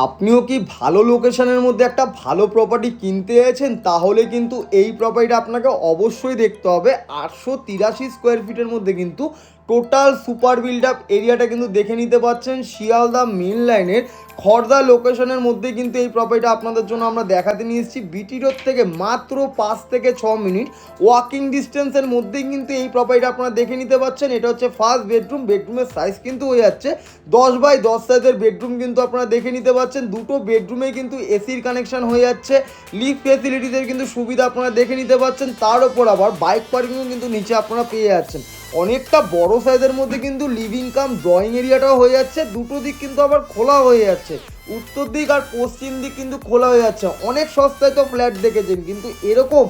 আপনিও কি ভালো লোকেশনের মধ্যে একটা ভালো প্রপার্টি কিনতে চাইছেন? তাহলে কিন্তু এই প্রপার্টিটা আপনাকে অবশ্যই দেখতে হবে। 883 স্কোয়ার ফিটের মধ্যে কিন্তু টোটাল সুপার বিল্ড আপ এরিয়াটা কিন্তু দেখে নিতে পাচ্ছেন। শিয়ালদা মেন লাইনের খড়দা লোকেশনের মধ্যে কিন্তু এই প্রপার্টিটা আপনাদের জন্য আমরা দেখাতে নিয়ে এসেছি। বিটি রোড থেকে মাত্র 5 থেকে 6 মিনিট ওয়াকিং ডিস্টেন্সের মধ্যেই কিন্তু এই প্রপার্টিটা আপনারা দেখে নিতে পাচ্ছেন। এটা হচ্ছে ফার্স্ট বেডরুম। বেডরুমের সাইজ কিন্তু হয়ে যাচ্ছে 10x10 সাইজের বেডরুম কিন্তু আপনারা দেখে নিতে পাচ্ছেন। দুটো বেডরুমে কিন্তু এসির কানেকশন হয়ে যাচ্ছে। লিফট ফেসিলিটিসের কিন্তু সুবিধা আপনারা দেখে নিতে পাচ্ছেন। তার উপর আবার বাইক পার্কিংও কিন্তু নিচে আপনারা পেয়ে যাচ্ছেন। অনেকটা বড় সাইজের মধ্যে কিন্তু লিভিং কাম ড্রয়িং এরিয়াটাও হয়ে যাচ্ছে। দুটো দিক কিন্তু আবার খোলা হয়ে যাচ্ছে, উত্তর দিক আর পশ্চিম দিক কিন্তু খোলা হয়ে যাচ্ছে। অনেক সস্তায় তো ফ্ল্যাট দেখেছেন, কিন্তু এরকম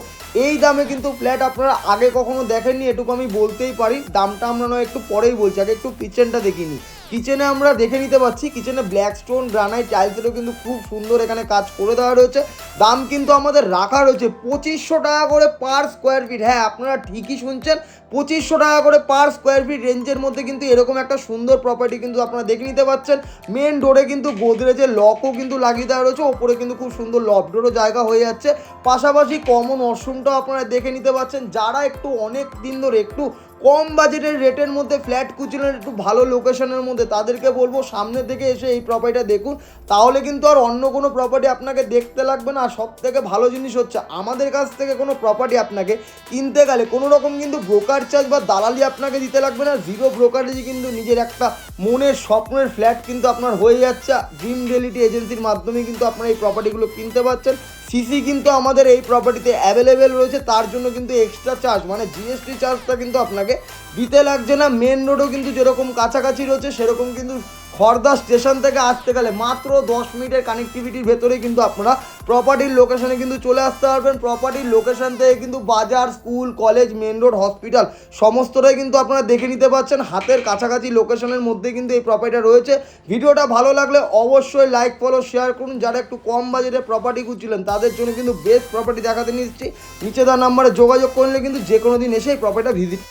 এই দামে কিন্তু ফ্ল্যাট আপনারা আগে কখনো দেখেননি, এটুকু আমি বলতেই পারি। দামটা আমরা নয় একটু পরেই বলছি, আগে একটু কিচেনটা দেখিনি। কিচেনে আমরা দেখে নিতে পাচ্ছি, কিচেনে ব্ল্যাক স্টোন গ্রানাইট টাইলসেরও কিন্তু খুব সুন্দর এখানে কাজ করে দেওয়া রয়েছে। দাম কিন্তু আমাদের রাখা রয়েছে 2500 টাকা করে পার স্কোয়ার ফিট। হ্যাঁ, আপনারা ঠিকই শুনছেন, 2500 টাকা করে পার স্কোয়ার ফিট রেঞ্জের মধ্যে কিন্তু এরকম একটা সুন্দর প্রপার্টি কিন্তু আপনারা দেখে নিতে পাচ্ছেন। মেন ডোরে কিন্তু গোদরেজের লকও কিন্তু লাগিয়ে দেওয়া রয়েছে। ওপরে কিন্তু খুব সুন্দর লফডোরও জায়গা হয়ে যাচ্ছে। পাশাপাশি কমন ওয়াশরুমটাও আপনারা দেখে নিতে পাচ্ছেন। যারা একটু অনেক দিন ধরে একটু কম বাজেটের রেটের মধ্যে ফ্ল্যাট খুঁজছিলেন, একটু ভালো লোকেশনের মধ্যে, তাদেরকে বলবো সামনে থেকে এসে এই প্রপার্টিটা দেখুন। তাহলে কিন্তু আর অন্য কোনো প্রপার্টি আপনাকে দেখতে লাগবে না। আর সব থেকে ভালো জিনিস হচ্ছে, আমাদের কাছ থেকে কোনো প্রপার্টি আপনাকে কিনতে গেলে কোনো রকম কিন্তু ব্রোকার চার্জ বা দালালি আপনাকে দিতে লাগবে না। জিরো ব্রোকারেজে কিন্তু নিজের একটা মনের স্বপ্নের ফ্ল্যাট কিন্তু আপনার হয়ে যাচ্ছে। ড্রিম রিয়েলিটি এজেন্সির মাধ্যমে কিন্তু আপনারা এই প্রপার্টিগুলো কিনতে পারছেন। সিসি কিন্তু আমাদের এই প্রপার্টিতে অ্যাভেলেবেল রয়েছে। তার জন্য কিন্তু এক্সট্রা চার্জ মানে জিএসটি চার্জটা কিন্তু আপনাকে দিতে লাগছে না। মেন রোডও কিন্তু যেরকম কাছাকাছি রয়েছে, সেরকম কিন্তু খড়দা স্টেশন থেকে আসতে গেলে মাত্র 10 মিনিটের কানেক্টিভিটির ভেতরে কিন্তু আপনারা প্রপার্টির লোকেশনে কিন্তু চলে আসতে পারবেন। প্রপার্টির লোকেশন থেকে কিন্তু বাজার, school, college, main road, hospital সমস্তটাই কিন্তু আপনারা দেখে নিতে পাচ্ছেন। হাতের কাছাকাছি লোকেশনের মধ্যে কিন্তু এই প্রপার্টিটা রয়েছে। ভিডিওটা ভালো লাগলে অবশ্যই লাইক, ফলো, শেয়ার করুন। যারা একটু কম বাজেটে প্রপার্টি খুঁজছিলেন তাদের জন্য কিন্তু বেস্ট প্রপার্টি দেখাতে নিচ্ছি। নিচে দেওয়া নাম্বারে যোগাযোগ করলে কিন্তু যে কোনো দিন এসে এই প্রপার্টিটা ভিজিট